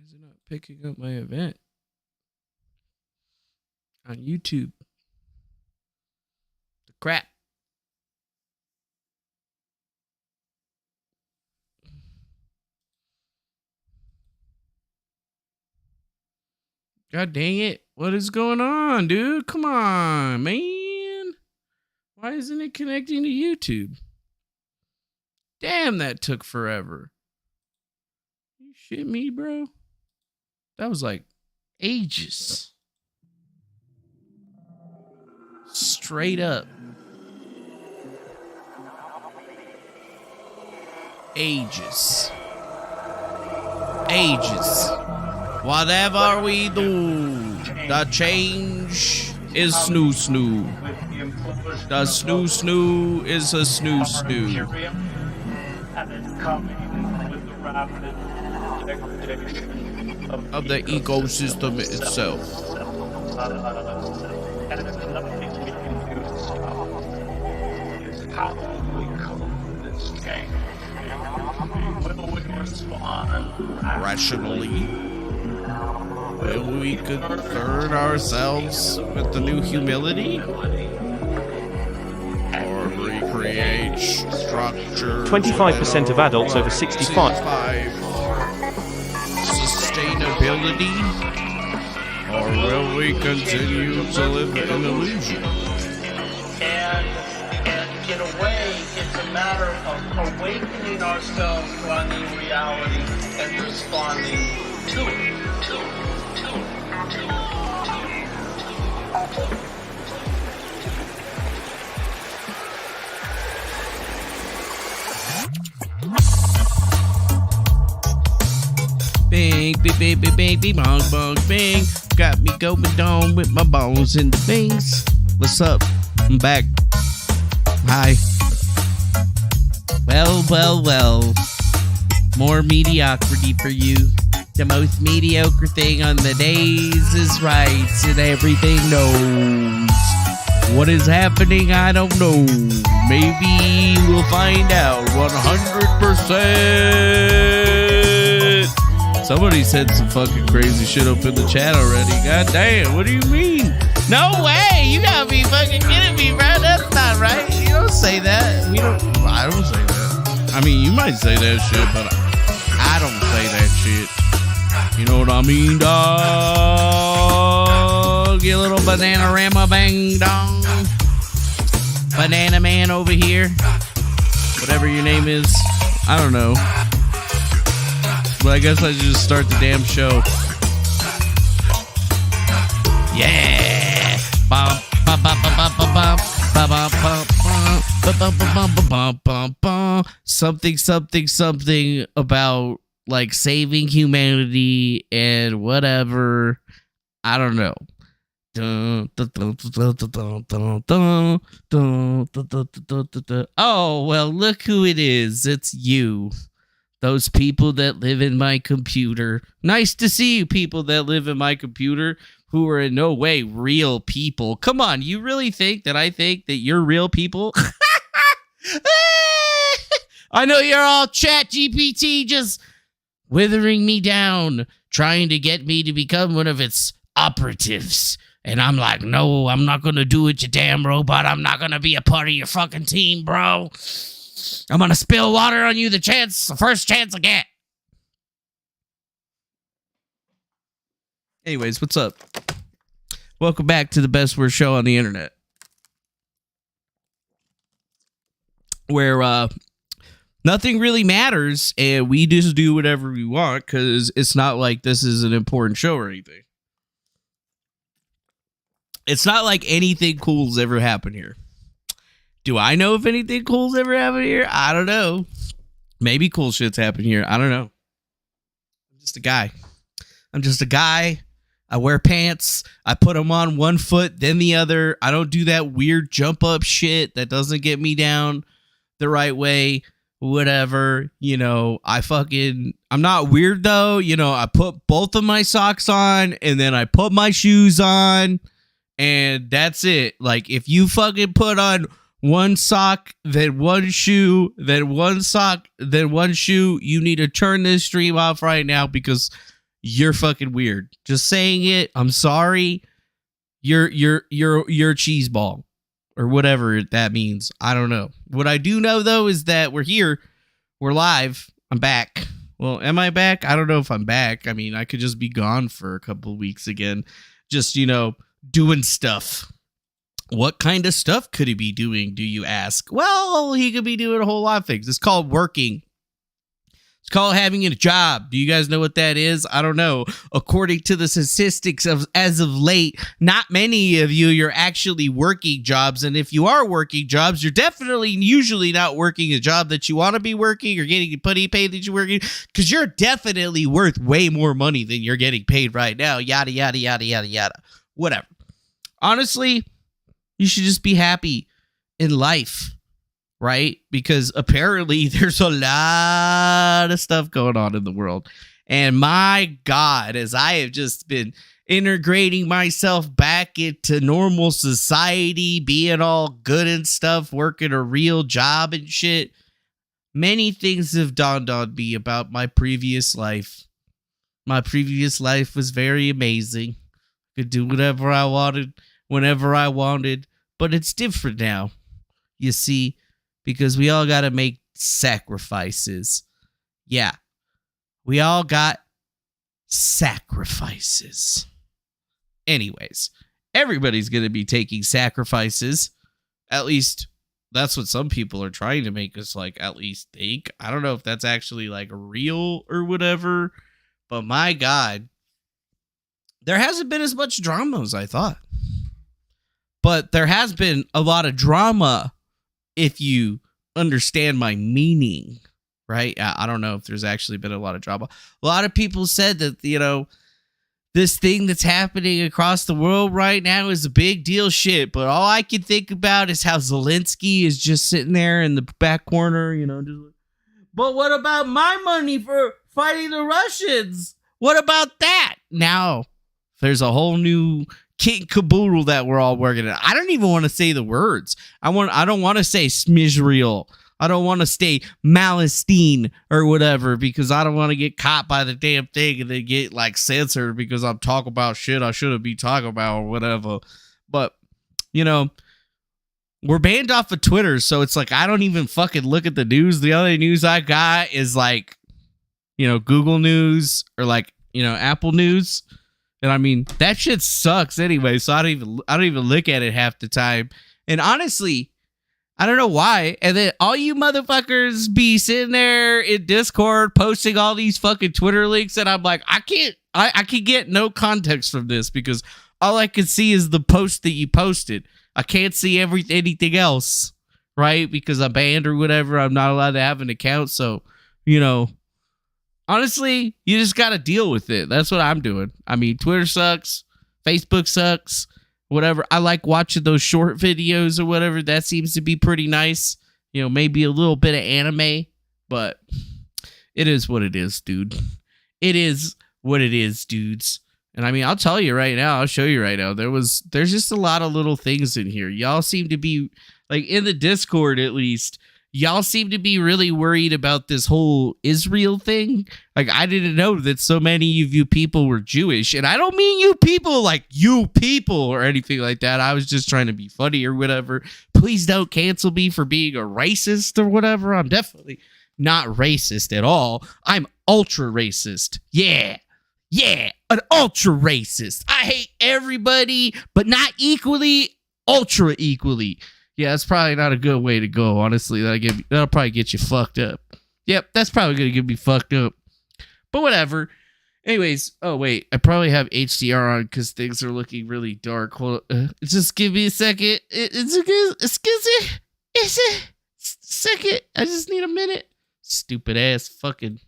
is it not picking up my event on YouTube? The crap. God dang it. What is going on, dude? Come on, man. Why isn't it connecting to YouTube? Damn, that took forever. You shit me, bro? That was like ages. Straight up. Ages. Whatever we do, the change is snoo snoo. The snoo snoo is a snoo snoo. Of the ecosystem itself. Rationally, will we concern ourselves with the new humility? Or recreate structure? 25% of adults over 65. Sustainability? Or will we continue to live in illusion? And in a way, it's a matter of awakening ourselves to our new reality and responding to it. Bang, bang, bong, bong, bang. Got me going down with my bones in the things. What's up? I'm back. Hi. Well. More mediocrity for you. The most mediocre thing on the days is rights and everything knows. What is happening, I don't know. Maybe we'll find out 100%. Somebody said some fucking crazy shit up in the chat already. God damn, what do you mean? No way! You gotta be fucking kidding me, bro. That's not right. You don't say that. I don't say that. I mean, you might say that shit, but I don't say that shit. You know what I mean, dog? You little banana rama bang dong. Banana man over here. Whatever your name is. I don't know. But I guess I should just start the damn show. Yeah! Something about like saving humanity and whatever. I don't know. Oh, well, look who it is. It's you. Those people that live in my computer. Nice to see you, people that live in my computer who are in no way real people. Come on, you really think that I think that you're real people? I know you're all chat GPT just withering me down, trying to get me to become one of its operatives. And I'm like, no, I'm not going to do it, you damn robot. I'm not going to be a part of your fucking team, bro. I'm gonna spill water on you the first chance I get. Anyways, what's up? Welcome back to the best worst show on the internet. Where nothing really matters and we just do whatever we want because it's not like this is an important show or anything. It's not like anything cool's ever happened here. Do I know if anything cool's ever happened here? I don't know. Maybe cool shit's happened here. I don't know. I'm just a guy. I wear pants. I put them on one foot, then the other. I don't do that weird jump up shit that doesn't get me down the right way. Whatever. You know, I'm not weird though. You know, I put both of my socks on and then I put my shoes on and that's it. Like if you fucking put on one sock, then one shoe, then one sock, then one shoe, you need to turn this stream off right now because you're fucking weird. Just saying it. I'm sorry. You're a cheese ball or whatever that means. I don't know. What I do know though is that we're here. We're live. I'm back. Well, am I back? I don't know if I'm back. I mean, I could just be gone for a couple of weeks again. Just, doing stuff. What kind of stuff could he be doing, do you ask? Well, he could be doing a whole lot of things. It's called working. It's called having a job. Do you guys know what that is? I don't know. According to the statistics as of late, not many of you are actually working jobs. And if you are working jobs, you're definitely usually not working a job that you want to be working or getting plenty paid that you're working, because you're definitely worth way more money than you're getting paid right now. Yada, yada, yada, yada, yada. Whatever. Honestly, you should just be happy in life. Right? Because apparently there's a lot of stuff going on in the world. And my God, as I have just been integrating myself back into normal society, being all good and stuff, working a real job and shit, many things have dawned on me about my previous life. My previous life was very amazing. Could do whatever I wanted, whenever I wanted. But it's different now. You see, because we all got to make sacrifices. Yeah. We all got sacrifices. Anyways, everybody's going to be taking sacrifices. At least that's what some people are trying to make us at least think. I don't know if that's actually real or whatever. But my God, there hasn't been as much drama as I thought. But there has been a lot of drama if you understand my meaning, right? I don't know if there's actually been a lot of drama. A lot of people said that, this thing that's happening across the world right now is a big deal shit. But all I can think about is how Zelensky is just sitting there in the back corner, but what about my money for fighting the Russians? What about that? Now, there's a whole new kit and caboodle that we're all working at. I don't even want to say the words. I don't want to say Smizrael. I don't want to say Palestine or whatever, because I don't want to get caught by the damn thing and then get censored because I'm talking about shit I shouldn't be talking about or whatever. But, we're banned off of Twitter, so it's I don't even fucking look at the news. The only news I got is Google News or Apple News. And I mean, that shit sucks anyway, so I don't even look at it half the time. And honestly, I don't know why. And then all you motherfuckers be sitting there in Discord posting all these fucking Twitter links, and I'm like, I can get no context from this because all I can see is the post that you posted. I can't see anything else, right? Because I'm banned or whatever. I'm not allowed to have an account, so honestly, you just got to deal with it. That's what I'm doing. I mean, Twitter sucks. Facebook sucks. Whatever. I like watching those short videos or whatever. That seems to be pretty nice. Maybe a little bit of anime. But it is what it is, dude. It is what it is, dudes. And I mean, I'll tell you right now. I'll show you right now. There's just a lot of little things in here. Y'all seem to be, in the Discord at least, y'all seem to be really worried about this whole Israel thing. I didn't know that so many of you people were Jewish. And I don't mean you people you people or anything like that. I was just trying to be funny or whatever. Please don't cancel me for being a racist or whatever. I'm definitely not racist at all. I'm ultra racist. Yeah. Yeah. An ultra racist. I hate everybody, but not equally, ultra equally. Yeah, that's probably not a good way to go, honestly. That'll probably get you fucked up. Yep, that's probably going to get me fucked up. But whatever. Anyways, oh wait, I probably have HDR on because things are looking really dark. Hold on, just give me a second. Excuse me. Second. I just need a minute. Stupid ass fucking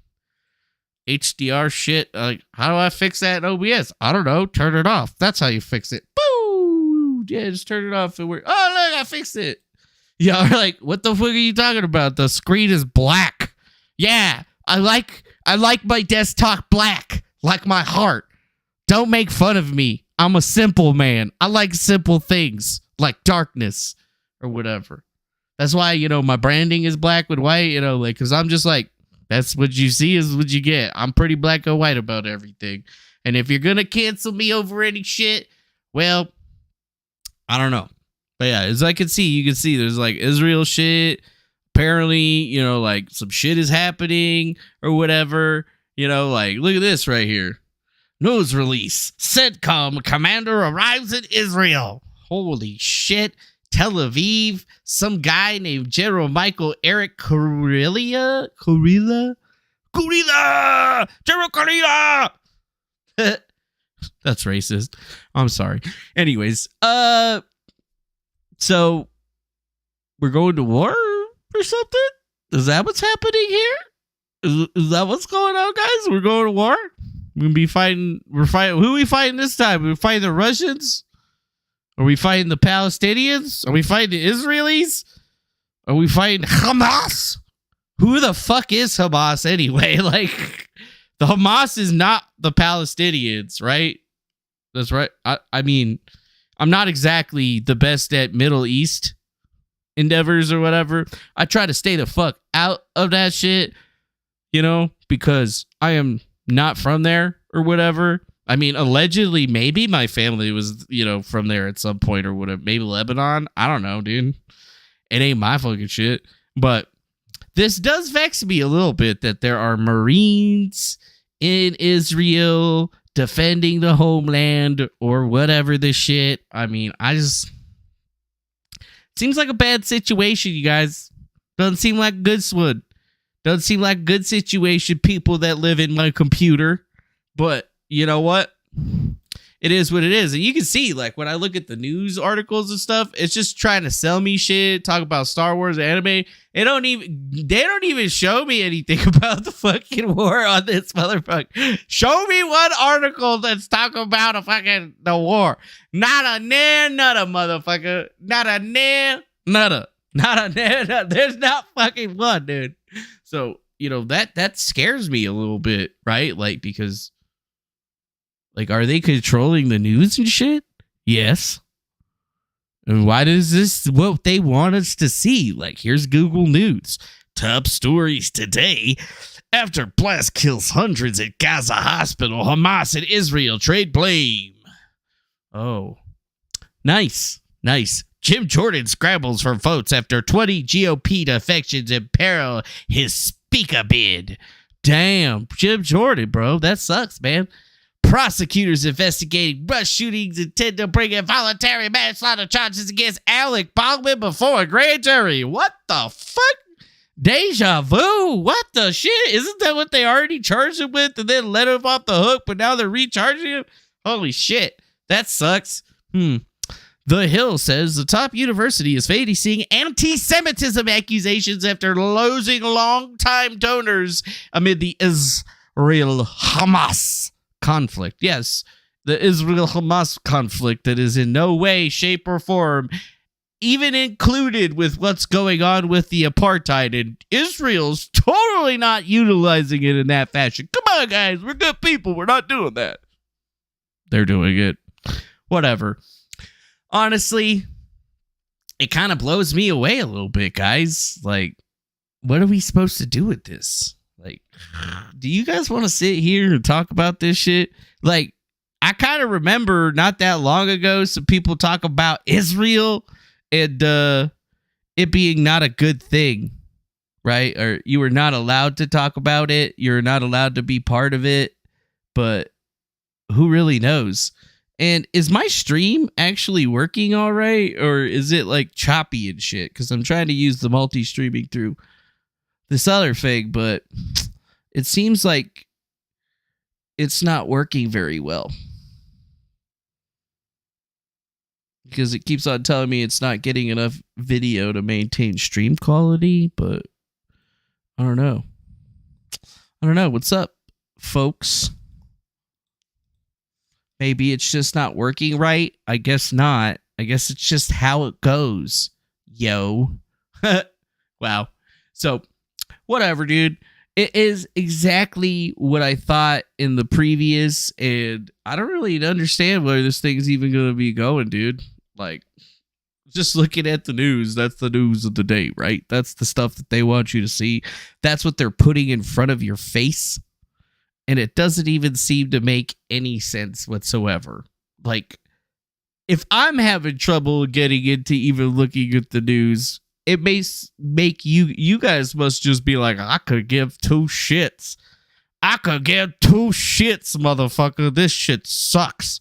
HDR shit. How do I fix that in OBS? I don't know. Turn it off. That's how you fix it. Boo! Yeah, just turn it off. Oh, look, I fixed it. Y'all are like, what the fuck are you talking about? The screen is black. Yeah, I like my desktop black, like my heart. Don't make fun of me. I'm a simple man. I like simple things, like darkness or whatever. That's why, my branding is black with white, because I'm just That's what you see is what you get. I'm pretty black and white about everything. And if you're going to cancel me over any shit, well, I don't know. But yeah, as I can see, you can see there's like Israel shit. Apparently, you know, like some shit is happening or whatever. You know, like, look at this right here. News release. CENTCOM commander arrives in Israel. Holy shit. Tel Aviv. Some guy named General Michael Eric Kurilla? General Kurilla! That's racist. I'm sorry. Anyways, so we're going to war or something? Is that what's happening here? Is that what's going on, guys? We're going to war? We're gonna be fighting. We're fighting. Who are we fighting this time? We're fighting the Russians? Are we fighting the Palestinians? Are we fighting the Israelis? Are we fighting Hamas? Who the fuck is Hamas anyway? Like, the Hamas is not the Palestinians, right? That's right. I mean, I'm not exactly the best at Middle East endeavors or whatever. I try to stay the fuck out of that shit, you know, because I am not from there or whatever. I mean, allegedly, maybe my family was, you know, from there at some point or whatever. Maybe Lebanon. I don't know, dude. It ain't my fucking shit. But this does vex me a little bit that there are Marines in Israel defending the homeland or whatever this shit. I mean, seems like a bad situation, you guys. Doesn't seem like a good one. Doesn't seem like a good situation, people that live in my computer. But you know what? It is what it is. And you can see, like, when I look at the news articles and stuff, it's just trying to sell me shit, talk about Star Wars anime. They don't even show me anything about the fucking war on this motherfucker. Show me one article that's talking about the war. Not a nan, not a motherfucker. Not a nan, not a nan. There's not fucking one, dude. So, you know, that scares me a little bit, right? Like, because, like, are they controlling the news and shit? Yes. And why does this what they want us to see? Like, here's Google News. Top stories today. After blast kills hundreds at Gaza hospital, Hamas and Israel trade blame. Oh. Nice. Jim Jordan scrambles for votes after 20 GOP defections imperil his speaker bid. Damn, Jim Jordan, bro. That sucks, man. Prosecutors investigating rush shootings intend to bring involuntary manslaughter charges against Alec Baldwin before a grand jury. What the fuck? Deja vu? What the shit? Isn't that what they already charged him with and then let him off the hook, but now they're recharging him? Holy shit. That sucks. The Hill says the top university is facing anti-Semitism accusations after losing longtime donors amid the Israel-Hamas conflict. Yes, the Israel-Hamas conflict that is in no way, shape, or form even included with what's going on with the apartheid, and Israel's totally not utilizing it in that fashion. Come on, guys, we're good people. We're not doing that. They're doing it. Whatever. Honestly, it kind of blows me away a little bit, guys. Like, what are we supposed to do with this? Like, do you guys want to sit here and talk about this shit? Like, I kind of remember not that long ago, some people talk about Israel and it being not a good thing, right? Or you were not allowed to talk about it. You're not allowed to be part of it. But who really knows? And is my stream actually working all right? Or is it like choppy and shit? Because I'm trying to use the multi-streaming through this other thing, but it seems like it's not working very well. Because it keeps on telling me it's not getting enough video to maintain stream quality, but I don't know. What's up, folks? Maybe it's just not working right. I guess not. I guess it's just how it goes. Yo. Wow. So, whatever, dude. It is exactly what I thought in the previous, and I don't really understand where this thing's even going to be going, dude. Like, Just looking at the news, that's the news of the day, right? That's the stuff that they want you to see. That's what they're putting in front of your face. And it doesn't even seem to make any sense whatsoever. Like, if I'm having trouble getting into even looking at the news, it may make you guys must just be like, I could give two shits. I could give two shits, motherfucker. This shit sucks.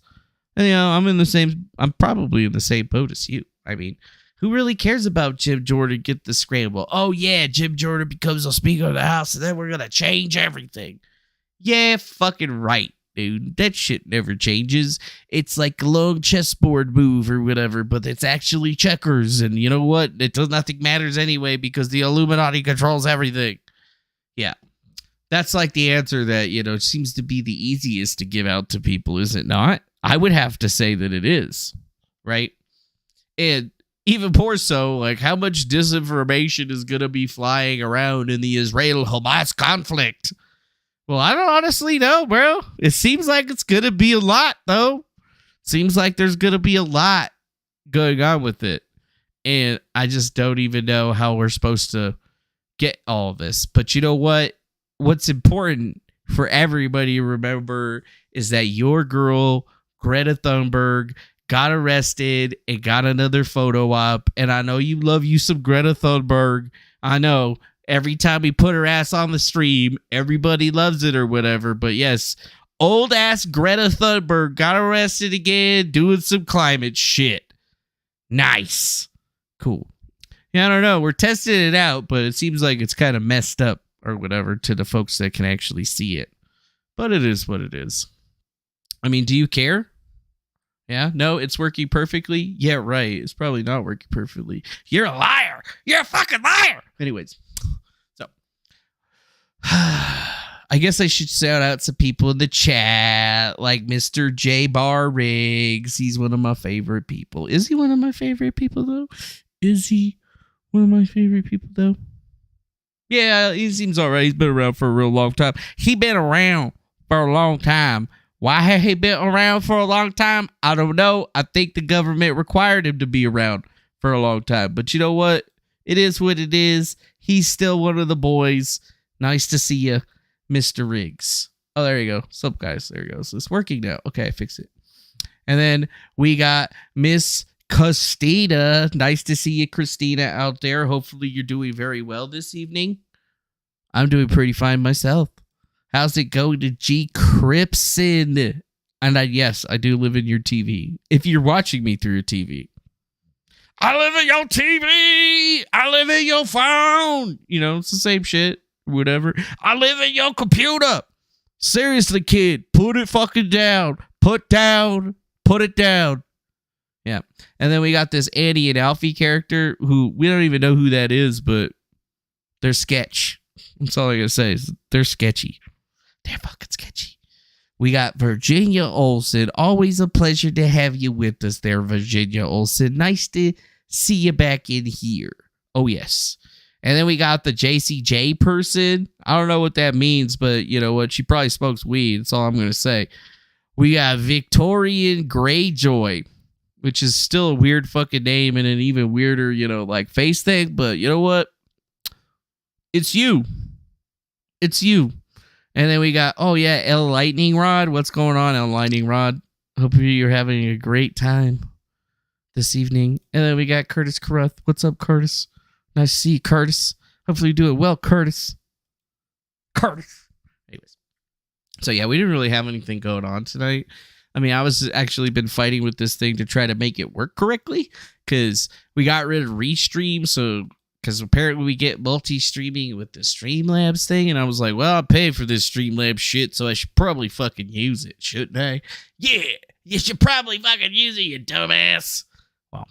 And, I'm probably in the same boat as you. I mean, who really cares about Jim Jordan get the scramble? Oh, yeah, Jim Jordan becomes the Speaker of the House, and then we're going to change everything. Yeah, fucking right, dude. That shit never changes. It's like a long chessboard move or whatever, but it's actually checkers. And you know what? Nothing matters anyway because the Illuminati controls everything. Yeah. That's like the answer that, seems to be the easiest to give out to people, is it not? I would have to say that it is, right? And even more so, like, how much disinformation is going to be flying around in the Israel-Hamas conflict? Well, I don't honestly know, bro. It seems like it's going to be a lot, though. Seems like there's going to be a lot going on with it. And I just don't even know how we're supposed to get all this. But you know what? What's important for everybody to remember is that your girl, Greta Thunberg, got arrested and got another photo op. And I know you love you some Greta Thunberg. I know every time we put her ass on the stream, everybody loves it or whatever. But yes, old ass Greta Thunberg got arrested again doing some climate shit. Nice. Cool. Yeah, I don't know. We're testing it out, but it seems like it's kind of messed up or whatever to the folks that can actually see it. But it is what it is. I mean, do you care? Yeah? No, it's working perfectly? Yeah, right. It's probably not working perfectly. You're a liar. You're a fucking liar. Anyways. So. I guess I should shout out some people in the chat, like Mr. J. Bar Riggs. He's one of my favorite people. Is he one of my favorite people, though? Is he one of my favorite people, though? Yeah, he seems all right. He's been around for a real long time. He been around for a long time. Why had he been around for a long time? I don't know. I think the government required him to be around for a long time. But you know what? It is what it is. He's still one of the boys. Nice to see you, Mr. Riggs. Oh, there you go. Sup, guys? There you go. So it's working now. Okay, I fixed it. And then we got Miss Christina. Nice to see you, Christina, out there. Hopefully you're doing very well this evening. I'm doing pretty fine myself. How's it going to G. Cripson? And yes, I do live in your TV. If you're watching me through your TV. I live in your TV. I live in your phone. It's the same shit. Whatever. I live in your computer. Seriously, kid. Put it fucking down. Put it down. Yeah. And then we got this Annie and Alfie character who we don't even know who that is, but they're sketch. That's all I gotta say is they're sketchy. They're fucking sketchy. We got Virginia Olsen. Always a pleasure to have you with us there, Virginia Olsen. Nice to see you back in here. Oh, yes. And then we got the JCJ person. I don't know what that means, but you know what? She probably smokes weed. That's all I'm going to say. We got Victorian Greyjoy, which is still a weird fucking name and an even weirder, face thing. But you know what? It's you. It's you. And then we got, oh yeah, L Lightning Rod. What's going on, L Lightning Rod? Hope you're having a great time this evening. And then we got Curtis Carruth. What's up, Curtis? Nice to see you, Curtis. Hopefully you're doing well, Curtis. Anyways. So yeah, we didn't really have anything going on tonight. I mean, I was actually been fighting with this thing to try to make it work correctly because we got rid of Restream. So, because apparently we get multi-streaming with the Streamlabs thing. And I was like, well, I pay for this Streamlabs shit, so I should probably fucking use it, shouldn't I? Yeah, you should probably fucking use it, you dumbass. Well,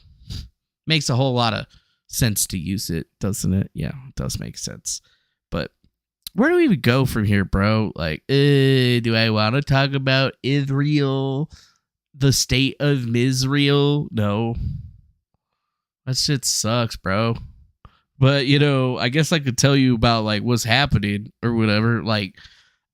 makes a whole lot of sense to use it, doesn't it? Yeah, it does make sense. But where do we even go from here, bro? Like, do I want to talk about Israel, the state of Misrael? No. That shit sucks, bro. But, I guess I could tell you about, like, what's happening or whatever. Like,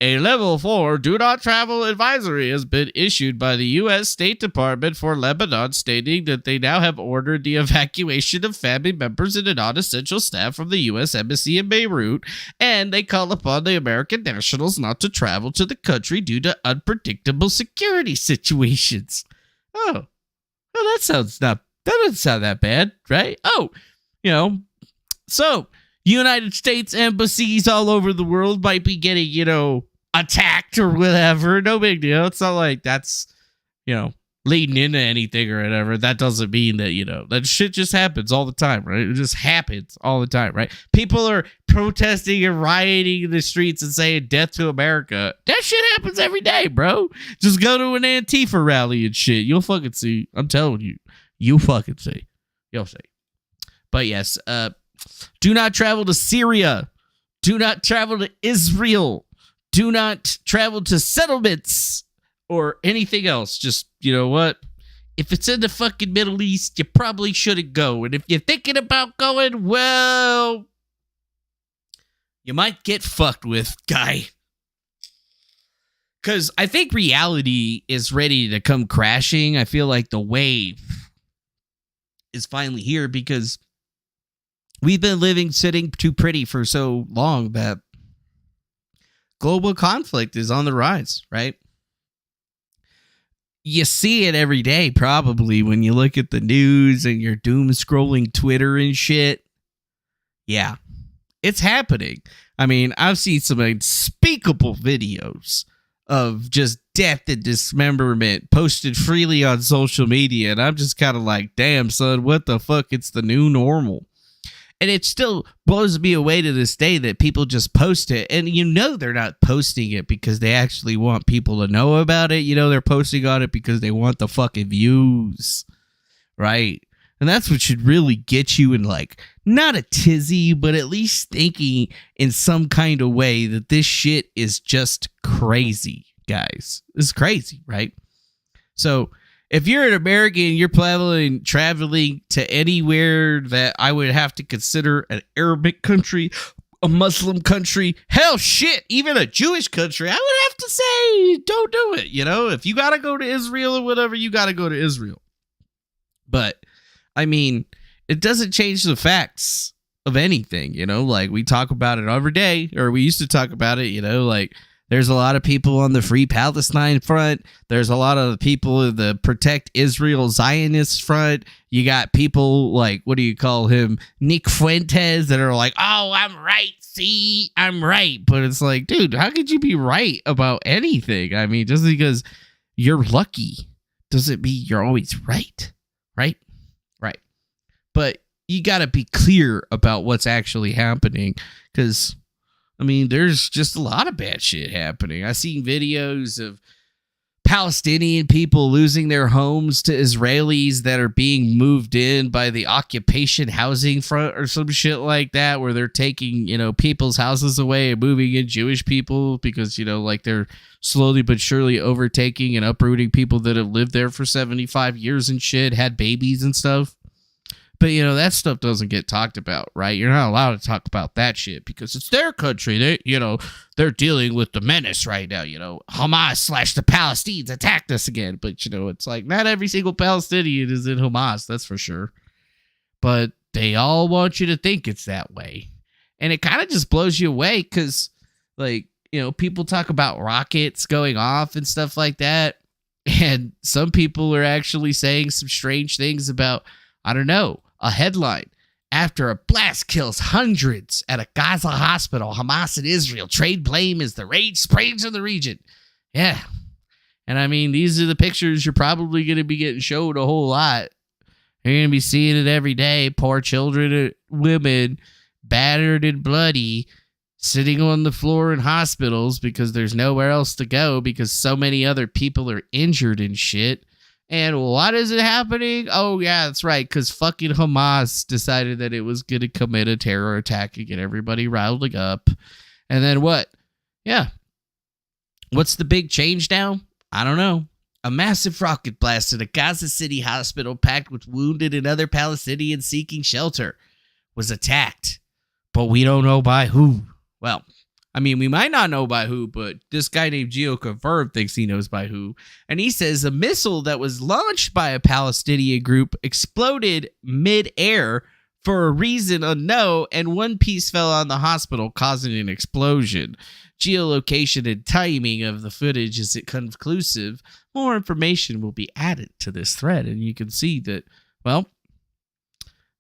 A level 4 do not travel advisory has been issued by the U.S. State Department for Lebanon, stating that they now have ordered the evacuation of family members and non-essential staff from the U.S. Embassy in Beirut, and they call upon the American nationals not to travel to the country due to unpredictable security situations. Oh, well, that doesn't sound that bad, right? Oh, so United States embassies all over the world might be getting, attacked or whatever. No big deal. It's not like that's, leading into anything or whatever. That doesn't mean that, that shit just happens all the time, right? It just happens all the time, right? People are protesting and rioting in the streets and saying death to America. That shit happens every day, bro. Just go to an Antifa rally and shit. You'll fucking see. I'm telling you. You'll fucking see. You'll see. But yes, do not travel to Syria. Do not travel to Israel. Do not travel to settlements or anything else. Just, you know what? If it's in the fucking Middle East, you probably shouldn't go. And if you're thinking about going, well, you might get fucked with, guy. Because I think reality is ready to come crashing. I feel like the wave is finally here because we've been sitting too pretty for so long that global conflict is on the rise, right? You see it every day, probably, when you look at the news and you're doom scrolling Twitter and shit. Yeah, it's happening. I mean, I've seen some unspeakable videos of just death and dismemberment posted freely on social media, and I'm just kind of like, damn, son, what the fuck? It's the new normal. And it still blows me away to this day that people just post it. And they're not posting it because they actually want people to know about it. They're posting on it because they want the fucking views. Right? And that's what should really get you in, like, not a tizzy, but at least thinking in some kind of way that this shit is just crazy, guys. It's crazy, right? So if you're an American, you're traveling to anywhere that I would have to consider an Arabic country, a Muslim country, hell shit, even a Jewish country, I would have to say, don't do it. If you got to go to Israel or whatever, you got to go to Israel. But, I mean, it doesn't change the facts of anything, like we talk about it every day, or we used to talk about it, like there's a lot of people on the Free Palestine front. There's a lot of people in the Protect Israel Zionist front. You got people like, what do you call him? Nick Fuentes that are like, oh, I'm right. See, I'm right. But it's like, dude, how could you be right about anything? I mean, just because you're lucky doesn't mean you're always right. Right? Right. But you got to be clear about what's actually happening, because I mean, there's just a lot of bad shit happening. I've seen videos of Palestinian people losing their homes to Israelis that are being moved in by the occupation housing front or some shit like that, where they're taking, people's houses away and moving in Jewish people because, like they're slowly but surely overtaking and uprooting people that have lived there for 75 years and shit, had babies and stuff. But, that stuff doesn't get talked about, right? You're not allowed to talk about that shit because it's their country. They're dealing with the menace right now. Hamas / the Palestinians attacked us again. But, it's like not every single Palestinian is in Hamas, that's for sure. But they all want you to think it's that way. And it kind of just blows you away because, like, people talk about rockets going off and stuff like that. And some people are actually saying some strange things about, I don't know, a headline. After a blast kills hundreds at a Gaza hospital, Hamas and Israel trade blame as the rage spreads in the region. Yeah. And I mean, these are the pictures you're probably going to be getting showed a whole lot. You're going to be seeing it every day. Poor children and women, battered and bloody, sitting on the floor in hospitals because there's nowhere else to go because so many other people are injured and shit. And what is it happening? Oh, yeah, that's right. Because fucking Hamas decided that it was going to commit a terror attack and get everybody riling up. And then what? Yeah. What's the big change now? I don't know. A massive rocket blast at a Gaza City hospital packed with wounded and other Palestinians seeking shelter was attacked. But we don't know by who. Well, I mean, we might not know by who, but this guy named Geo confirmed thinks he knows by who. And he says a missile that was launched by a Palestinian group exploded mid-air for a reason unknown, and one piece fell on the hospital, causing an explosion. Geolocation and timing of the footage is conclusive. More information will be added to this thread, and you can see that, well,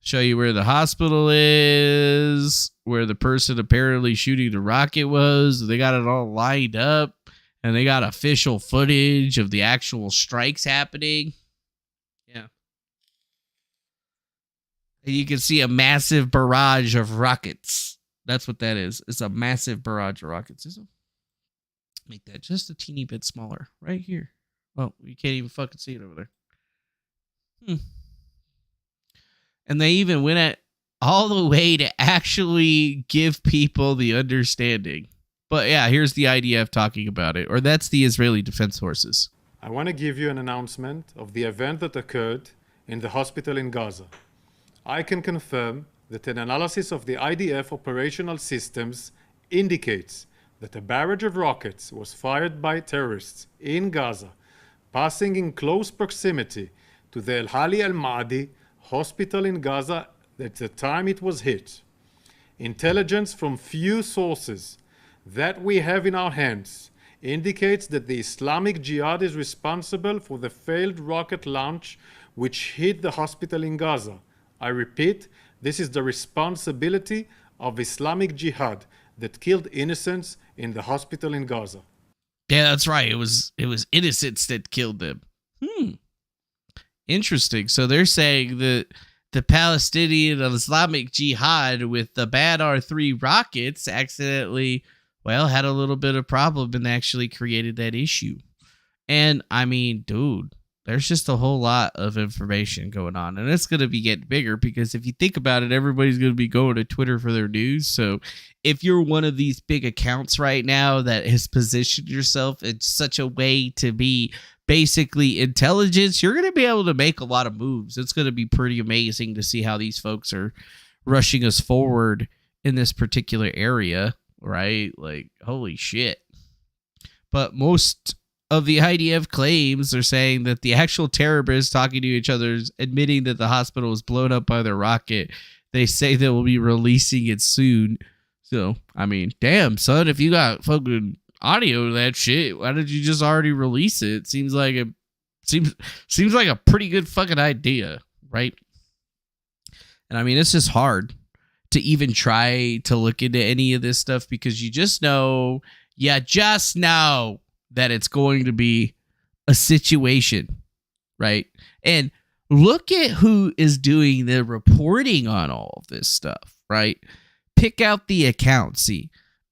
show you where the hospital is, where the person apparently shooting the rocket was. They got it all lined up, and they got official footage of the actual strikes happening. Yeah. And you can see a massive barrage of rockets. That's what that is. It's a massive barrage of rockets. Make that just a teeny bit smaller. Right here. Oh, you can't even fucking see it over there. And they even went at all the way to actually give people the understanding. But yeah, here's the IDF talking about it. Or that's the Israeli Defense Forces. I want to give you an announcement of the event that occurred in the hospital in Gaza. I can confirm that an analysis of the IDF operational systems indicates that a barrage of rockets was fired by terrorists in Gaza, passing in close proximity to the El Hali Al Maadi hospital in Gaza at the time it was hit. Intelligence from few sources that we have in our hands indicates that the Islamic Jihad is responsible for the failed rocket launch which hit the hospital in Gaza. I repeat, this is the responsibility of Islamic Jihad that killed innocents in the hospital in Gaza. Yeah, that's right. It was innocents that killed them. Interesting. So they're saying that the Palestinian Islamic Jihad with the bad R3 rockets accidentally, well, had a little bit of problem and actually created that issue. And I mean, dude, there's just a whole lot of information going on, and it's going to be getting bigger because if you think about it, everybody's going to be going to Twitter for their news. So if you're one of these big accounts right now that has positioned yourself in such a way to be basically intelligence, you're going to be able to make a lot of moves. It's going to be pretty amazing to see how these folks are rushing us forward in this particular area, right? Like, holy shit. But most of the IDF claims are saying that the actual terrorists talking to each other, admitting that the hospital was blown up by their rocket. They say they will be releasing it soon. So, I mean, damn, son, if you got fucking audio of that shit, why did you just already release it? Seems like a pretty good fucking idea, right? And I mean, it's just hard to even try to look into any of this stuff because you just know that it's going to be a situation, right? And look at who is doing the reporting on all of this stuff, right? Pick out the account. See,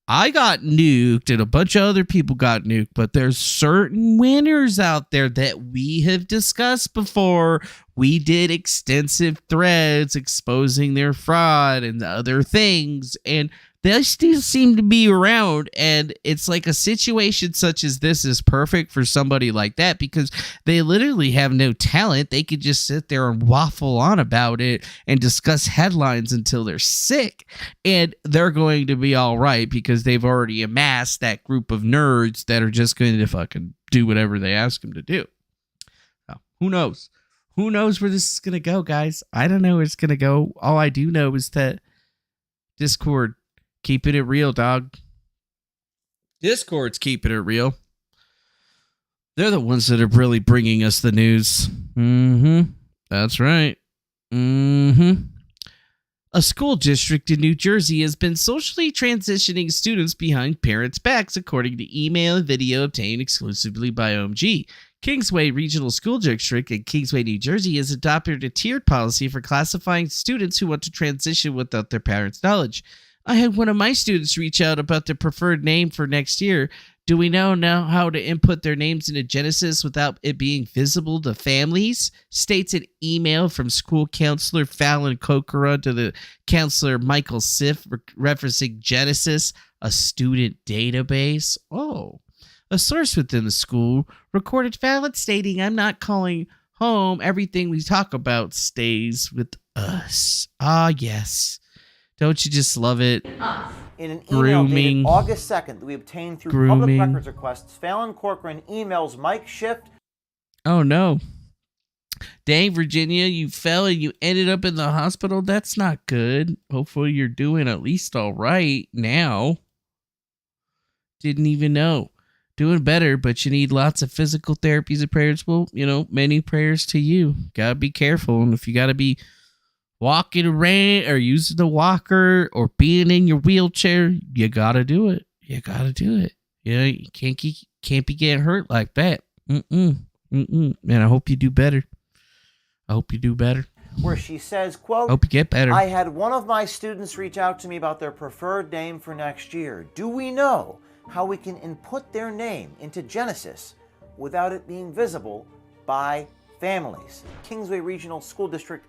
I got nuked and a bunch of other people got nuked, but there's certain winners out there that we have discussed before. We did extensive threads exposing their fraud and other things, and they still seem to be around, and it's like a situation such as this is perfect for somebody like that because they literally have no talent. They could just sit there and waffle on about it and discuss headlines until they're sick, and they're going to be all right because they've already amassed that group of nerds that are just going to fucking do whatever they ask them to do. Now, who knows? Who knows where this is going to go, guys? I don't know where it's going to go. All I do know is that Discord, keeping it real, dog. Discord's keeping it real. They're the ones that are really bringing us the news. That's right. A school district in New Jersey has been socially transitioning students behind parents' backs, according to email and video obtained exclusively by OMG. Kingsway Regional School District in Kingsway, New Jersey has adopted a tiered policy for classifying students who want to transition without their parents' knowledge. I had one of my students reach out about their preferred name for next year. Do we know now how to input their names into Genesis without it being visible to families? States an email from school counselor Fallon Kokora to the counselor Michael Siff referencing Genesis, a student database. Oh. A source within the school recorded Fallon stating, "I'm not calling home. Everything we talk about stays with us." Ah, yes. Don't you just love it? In an email Grooming. dated August 2nd that we obtained through Grooming. public records requests, Fallon Corcoran emails Mike Schiff. Oh no. Dang, Virginia, you fell and you ended up in the hospital. That's not good. Hopefully you're doing at least all right now. Didn't even know. Doing better, but you need lots of physical therapies and prayers. Well, many prayers to you. Gotta be careful. And if you gotta be walking around or using the walker or being in your wheelchair, you gotta do it. You can't be getting hurt like that. Man, I hope you do better. Where she says, quote, Hope you get better. I had one of my students reach out to me about their preferred name for next year. Do we know how we can input their name into Genesis without it being visible by families? Kingsway Regional School District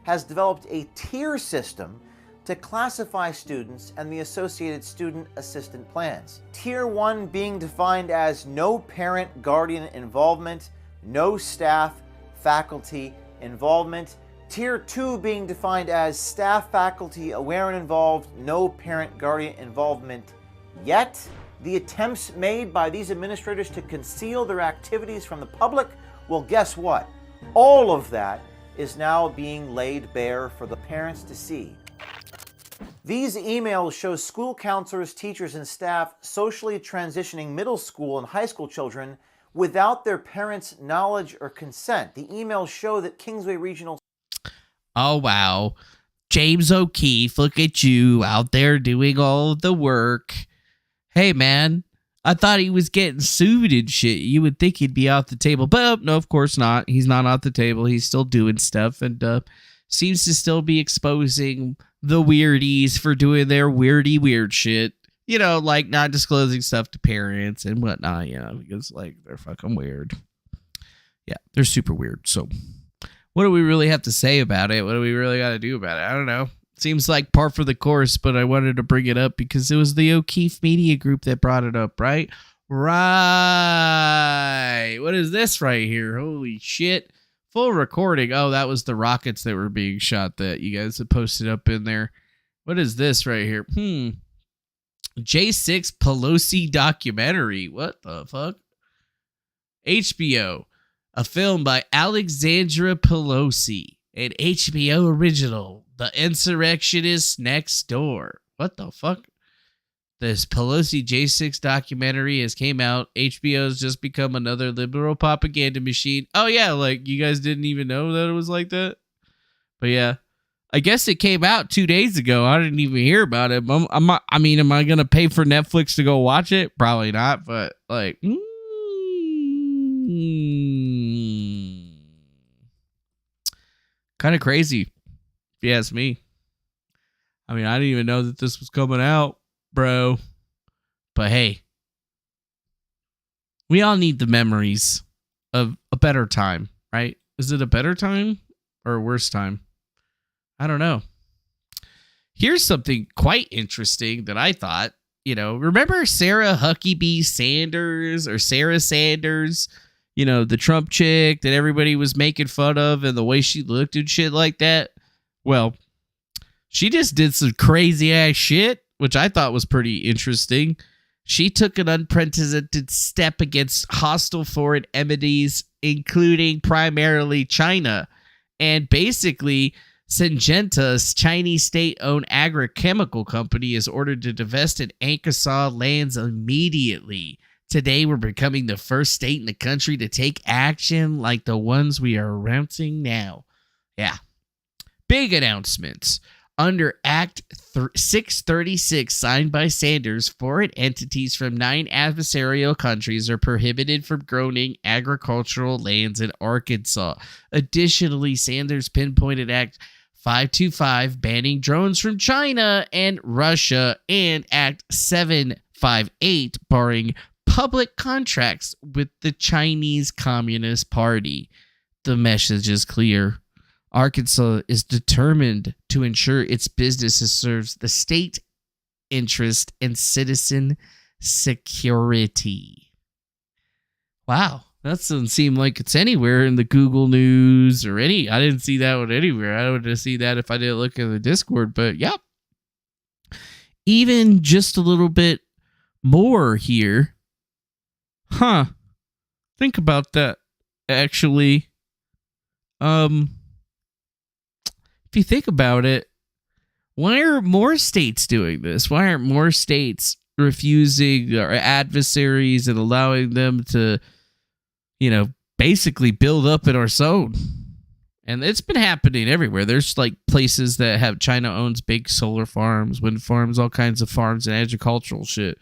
has developed a tier system to classify students and the associated student assistant plans. Tier 1 being defined as no parent guardian involvement, no staff faculty involvement. Tier 2 being defined as staff faculty aware and involved, no parent guardian involvement yet. The attempts made by these administrators to conceal their activities from the public, well, guess what? All of that is now being laid bare for the parents to see. These emails show school counselors, teachers, and staff socially transitioning middle school and high school children without their parents' knowledge or consent. The emails show that Kingsway Regional... Oh, wow. James O'Keefe, look at you out there doing all the work. Hey, man, I thought he was getting sued and shit. You would think he'd be off the table. But no, of course not. He's not off the table. He's still doing stuff and seems to still be exposing the weirdies for doing their weird shit. Like not disclosing stuff to parents and whatnot, because they're fucking weird. Yeah, they're super weird. So what do we really have to say about it? What do we really got to do about it? I don't know. Seems like par for the course, but I wanted to bring it up because it was the O'Keefe Media Group that brought it up, right? Right. What is this right here? Holy shit. Full recording. Oh, that was the rockets that were being shot that you guys had posted up in there. What is this right here? J6 Pelosi documentary. What the fuck? HBO. A film by Alexandra Pelosi. An HBO original. The Insurrectionist Next Door. What the fuck? This Pelosi J6 documentary has came out. HBO's just become another liberal propaganda machine. Oh yeah, you guys didn't even know that it was like that? But yeah. I guess it came out 2 days ago. I didn't even hear about it. Am I going to pay for Netflix to go watch it? Probably not, but kind of crazy, if you ask me. I didn't even know that this was coming out, bro. But hey, we all need the memories of a better time, right? Is it a better time or a worse time? I don't know. Here's something quite interesting that I thought, remember Sarah Huckabee Sanders or Sarah Sanders, the Trump chick that everybody was making fun of and the way she looked and shit like that? Well, she just did some crazy ass shit, which I thought was pretty interesting. She took an unprecedented step against hostile foreign entities, including primarily China, and basically Syngenta's Chinese state-owned agrochemical company is ordered to divest in Arkansas lands immediately. Today, we're becoming the first state in the country to take action like the ones we are announcing now. Yeah. Big announcements. Under Act 636 signed by Sanders, foreign entities from 9 adversarial countries are prohibited from growing agricultural lands in Arkansas. Additionally, Sanders pinpointed Act 525 banning drones from China and Russia, and Act 758 barring public contracts with the Chinese Communist Party. The message is clear. Arkansas is determined to ensure its businesses serves the state interest and citizen security. Wow. That doesn't seem like it's anywhere in the Google News or I didn't see that one anywhere. I would have seen that if I didn't look in the Discord, but yep. even just a little bit more here. Think about that, actually. If you think about it, why are more states doing this? Why aren't more states refusing our adversaries and allowing them to, basically build up in our zone? And it's been happening everywhere. There's like places that have China owns big solar farms, wind farms, all kinds of farms and agricultural shit.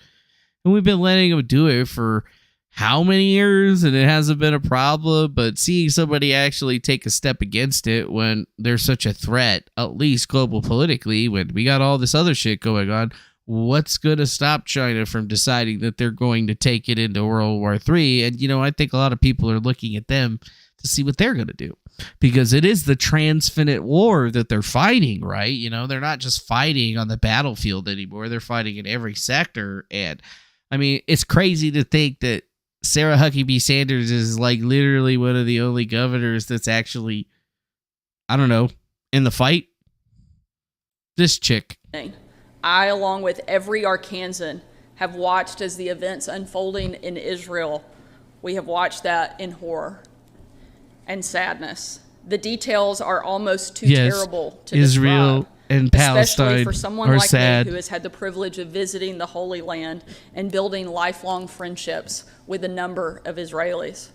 And we've been letting them do it for how many years, and it hasn't been a problem. But seeing somebody actually take a step against it when there's such a threat, at least global politically, when we got all this other shit going on, what's going to stop China from deciding that they're going to take it into World War III? And, I think a lot of people are looking at them to see what they're going to do, because it is the transfinite war that they're fighting, right? They're not just fighting on the battlefield anymore. They're fighting in every sector. And I mean, it's crazy to think that Sarah Huckabee Sanders is like literally one of the only governors that's actually, I don't know, in the fight. This chick. I, along with every Arkansan, have watched as the events unfolding in Israel. We have watched that in horror and sadness. The details are almost too terrible to Israel describe, and Palestine especially for someone are like sad. me who has had the privilege of visiting the Holy Land and building lifelong friendships with a number of Israelis.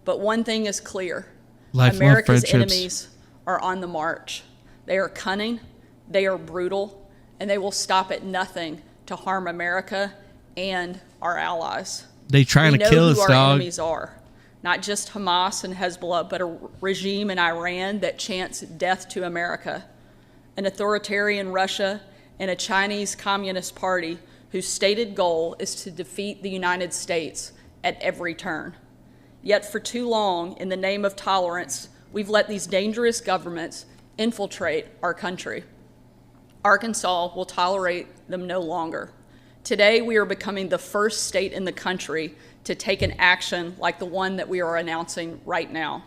But one thing is clear. America's enemies are on the march. They are cunning, they are brutal, and they will stop at nothing to harm America and our allies. They trying to kill us, dog. Our enemies are. Not just Hamas and Hezbollah, but a regime in Iran that chants death to America, an authoritarian Russia, and a Chinese Communist Party whose stated goal is to defeat the United States at every turn. Yet for too long, in the name of tolerance, we've let these dangerous governments infiltrate our country. Arkansas will tolerate them no longer. Today, we are becoming the first state in the country to take an action like the one that we are announcing right now.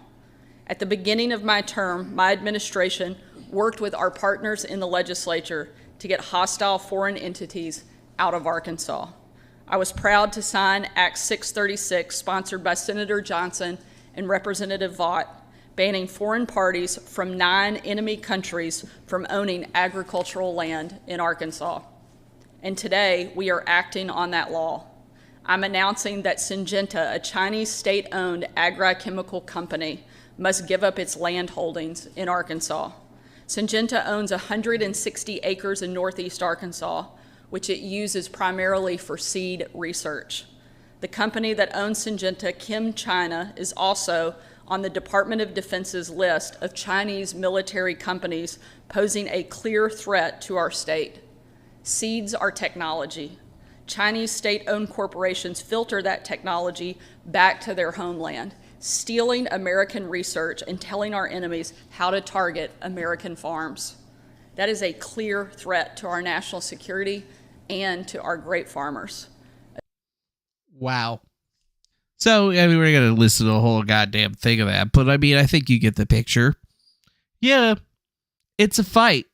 At the beginning of my term, my administration worked with our partners in the legislature to get hostile foreign entities out of Arkansas. I was proud to sign Act 636, sponsored by Senator Johnson and Representative Vaught, banning foreign parties from 9 enemy countries from owning agricultural land in Arkansas. And today, we are acting on that law. I'm announcing that Syngenta, a Chinese state-owned agrochemical company, must give up its land holdings in Arkansas. Syngenta owns 160 acres in northeast Arkansas, which it uses primarily for seed research. The company that owns Syngenta, Chem China, is also on the Department of Defense's list of Chinese military companies posing a clear threat to our state. Seeds are technology. Chinese state-owned corporations filter that technology back to their homeland, stealing American research and telling our enemies how to target American farms. That is a clear threat to our national security and to our great farmers. Wow. So, I mean, we're going to listen to the whole goddamn thing of that, but I mean, I think you get the picture. Yeah, it's a fight.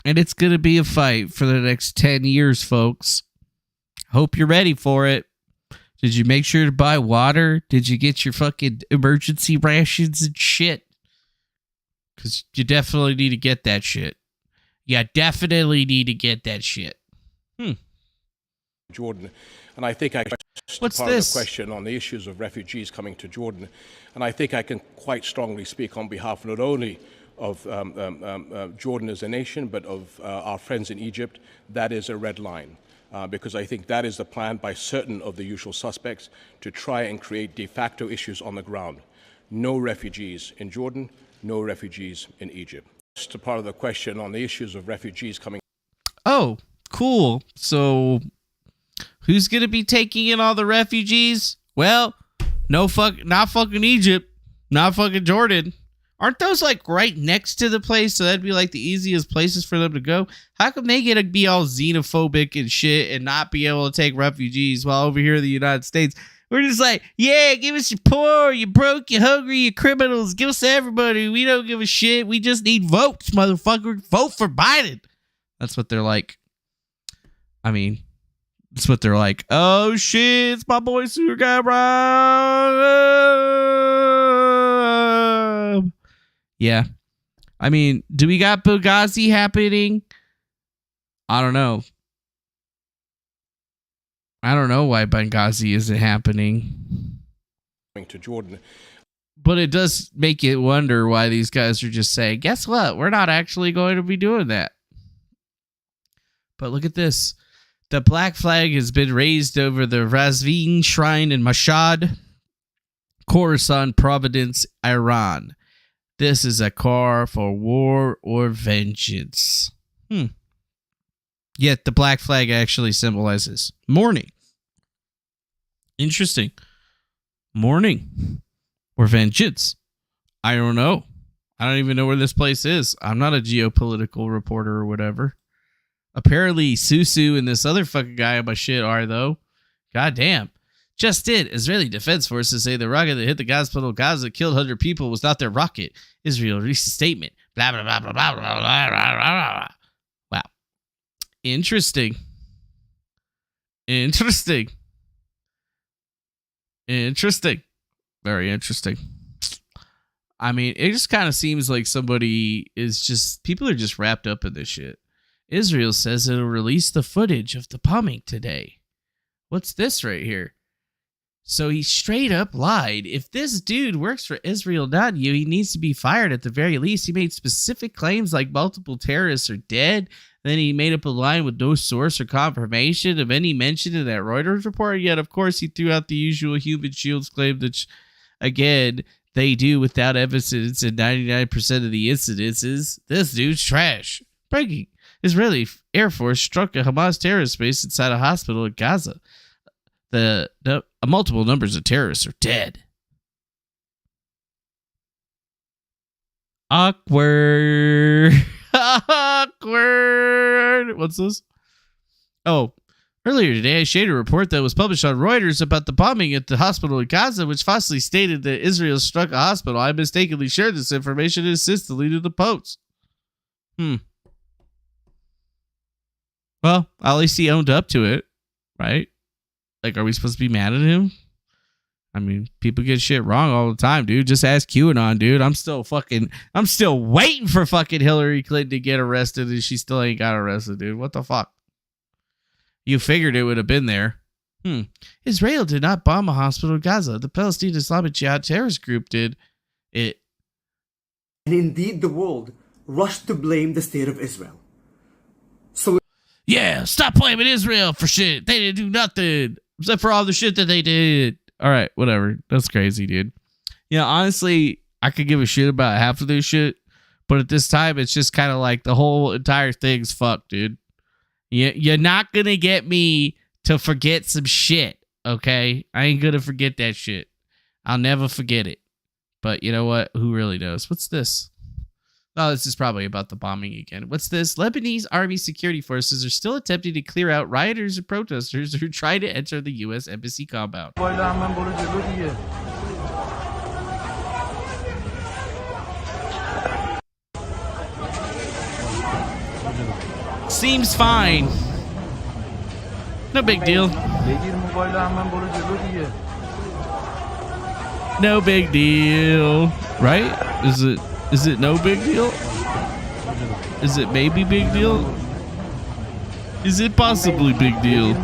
And it's going to be a fight for the next 10 years, folks. Hope you're ready for it. Did you make sure to buy water? Did you get your fucking emergency rations and shit? Because you definitely need to get that shit. You definitely need to get that shit. Jordan, and I think I What's part this? of the question on the issues of refugees coming to Jordan, and I think I can quite strongly speak on behalf not only of Jordan as a nation, but of our friends in Egypt. That is a red line, because I think that is the plan by certain of the usual suspects to try and create de facto issues on the ground. No refugees in Jordan, no refugees in Egypt. Just a part of the question on the issues of refugees coming. Oh, cool. So, who's going to be taking in all the refugees? Well, not fucking Egypt, not fucking Jordan. Aren't those like right next to the place? So that'd be like the easiest places for them to go. How come they get to be all xenophobic and shit and not be able to take refugees while over here in the United States, we're just like, yeah, give us your poor, you broke, you hungry, you criminals. Give us everybody. We don't give a shit. We just need votes, motherfucker. Vote for Biden. That's what they're like. I mean, that's what they're like. Oh shit, it's my boy Super Guy Rob. Yeah. I mean, do we got Benghazi happening? I don't know. I don't know why Benghazi isn't happening. To Jordan. But it does make you wonder why these guys are just saying, guess what? We're not actually going to be doing that. But look at this. The black flag has been raised over the Razvin Shrine in Mashhad, Khorasan Province, Iran. This is a call for war or vengeance. Yet the black flag actually symbolizes mourning. Interesting. Mourning or vengeance. I don't know. I don't even know where this place is. I'm not a geopolitical reporter or whatever. Apparently, Susu and this other fucking guy on my shit are, though. God damn. Just did. Israeli Defense Forces say the rocket that hit the hospital of Gaza that killed 100 people was not their rocket. Israel released a statement. Blah, blah, blah, blah, blah, blah, blah, blah, blah. Wow. Interesting. Interesting. Interesting. Very interesting. I mean, it just kind of seems like somebody is just... People are just wrapped up in this shit. Israel says it'll release the footage of the bombing today. What's this right here? So he straight up lied. If this dude works for Israel, not you, he needs to be fired at the very least. He made specific claims like multiple terrorists are dead. Then he made up a line with no source or confirmation of any mention in that Reuters report. Yet, of course, he threw out the usual human shields claim that, again, they do without evidence in 99% of the incidences. This dude's trash. Breaking. Israeli Air Force struck a Hamas terrorist base inside a hospital in Gaza. The multiple numbers of terrorists are dead. Awkward. Awkward. What's this? Oh, earlier today I shared a report that was published on Reuters about the bombing at the hospital in Gaza, which falsely stated that Israel struck a hospital. I mistakenly shared this information and since deleted the post. Well, at least he owned up to it, right? Like, are we supposed to be mad at him? I mean, people get shit wrong all the time, dude. Just ask QAnon, dude. I'm still waiting for fucking Hillary Clinton to get arrested and she still ain't got arrested, dude. What the fuck? You figured it would have been there. Israel did not bomb a hospital in Gaza. The Palestinian Islamic Jihad terrorist group did it. And indeed, the world rushed to blame the state of Israel. So, yeah, stop blaming Israel for shit. They didn't do nothing except for all the shit that they did. All right, whatever. That's crazy, dude. You know, honestly, I could give a shit about half of this shit, but at this time, it's just kind of like the whole entire thing's fucked, dude. You're not going to get me to forget some shit, okay? I ain't going to forget that shit. I'll never forget it. But you know what? Who really knows? What's this? Oh, this is probably about the bombing again. What's this? Lebanese army security forces are still attempting to clear out rioters and protesters who try to enter the U.S. embassy compound. Seems fine. No big deal. No big deal. Right? Is it no big deal? Is it maybe big deal? Is it possibly big deal?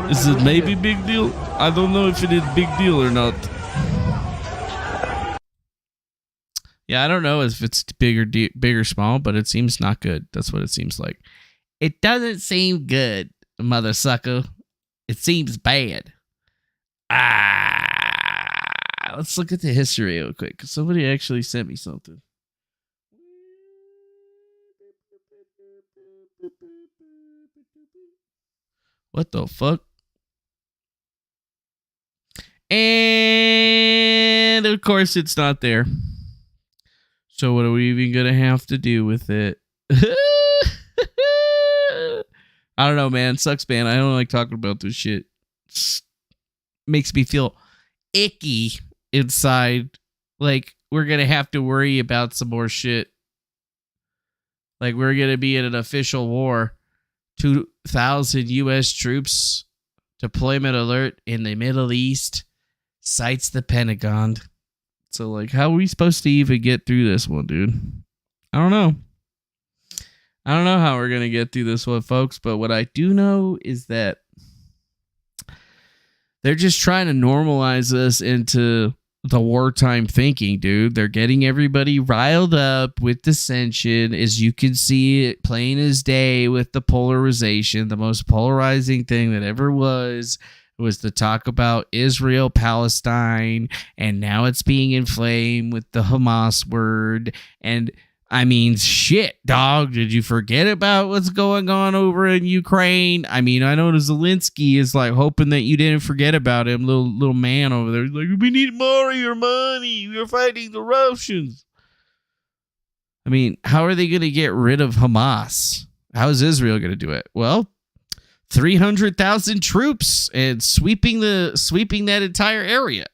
Is it maybe big deal? I don't know if it is big deal or not. Yeah, I don't know if it's big or small, but it seems not good. That's what it seems like. It doesn't seem good, mother sucker. It seems bad. Let's look at the history real quick, because somebody actually sent me something. What the fuck? And of course it's not there. So what are we even going to have to do with it? I don't know, man. Sucks, man. I don't like talking about this shit. Makes me feel icky inside. Like, we're going to have to worry about some more shit. Like, we're going to be in an official war 2,000 U.S. troops deployment alert in the Middle East, cites the Pentagon. So, like, how are we supposed to even get through this one, dude? I don't know. I don't know how we're going to get through this one, folks, but what I do know is that they're just trying to normalize us into the wartime thinking, dude. They're getting everybody riled up with dissension, as you can see it plain as day with the polarization. The most polarizing thing that ever was the talk about Israel, Palestine, and now it's being inflamed with the Hamas word. And I mean, shit, dog. Did you forget about what's going on over in Ukraine? I mean, I know Zelensky is like hoping that you didn't forget about him, little man over there. He's like, we need more of your money. We're fighting the Russians. I mean, how are they going to get rid of Hamas? How is Israel going to do it? Well, 300,000 troops and sweeping that entire area.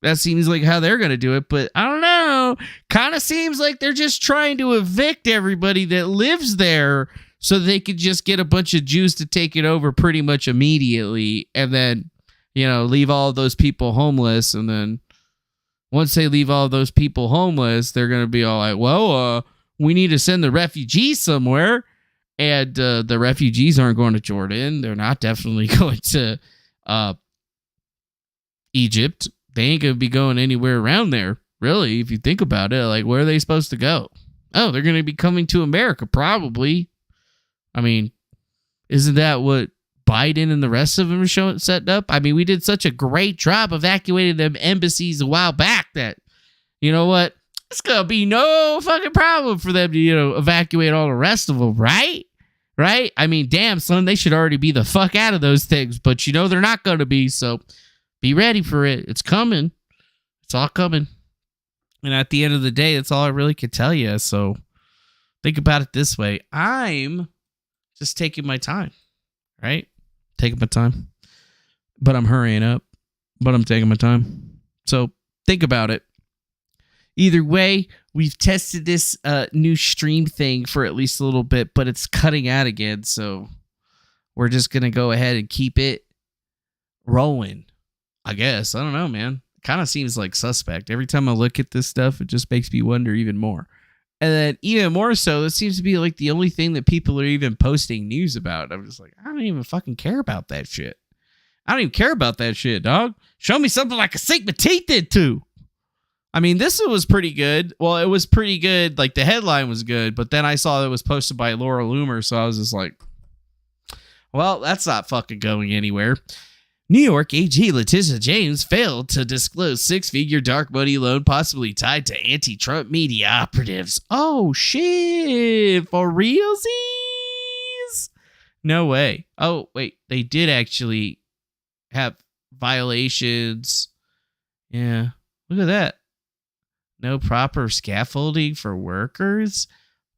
That seems like how they're going to do it, but I don't know. Kind of seems like they're just trying to evict everybody that lives there so they could just get a bunch of Jews to take it over pretty much immediately and then, leave all those people homeless. And then once they leave all those people homeless, they're going to be all like, well, we need to send the refugees somewhere. And the refugees aren't going to Jordan. They're not definitely going to Egypt. They ain't going to be going anywhere around there, really, if you think about it. Like, where are they supposed to go? Oh, they're going to be coming to America, probably. I mean, isn't that what Biden and the rest of them are set up? I mean, we did such a great job evacuating them embassies a while back that, you know what? It's going to be no fucking problem for them to, evacuate all the rest of them, right? Right? I mean, damn, son, they should already be the fuck out of those things, but they're not going to be, so be ready for it. It's coming. It's all coming. And at the end of the day, that's all I really can tell you. So think about it this way. I'm just taking my time, right? Taking my time. But I'm hurrying up. But I'm taking my time. So think about it. Either way, we've tested this new stream thing for at least a little bit, but it's cutting out again. So we're just going to go ahead and keep it rolling. I guess. I don't know, man. It kind of seems like suspect. Every time I look at this stuff, it just makes me wonder even more. And then even more so, it seems to be like the only thing that people are even posting news about. I'm just like, I don't even fucking care about that shit. I don't even care about that shit, dog. Show me something like a Sigma Teeth did too. I mean, this was pretty good. Well, it was pretty good. Like, the headline was good, but then I saw it was posted by Laura Loomer, so I was just like, well, that's not fucking going anywhere. New York AG Letitia James failed to disclose six-figure dark money loan possibly tied to anti-Trump media operatives. Oh, shit. For realsies? No way. Oh, wait. They did actually have violations. Yeah. Look at that. No proper scaffolding for workers?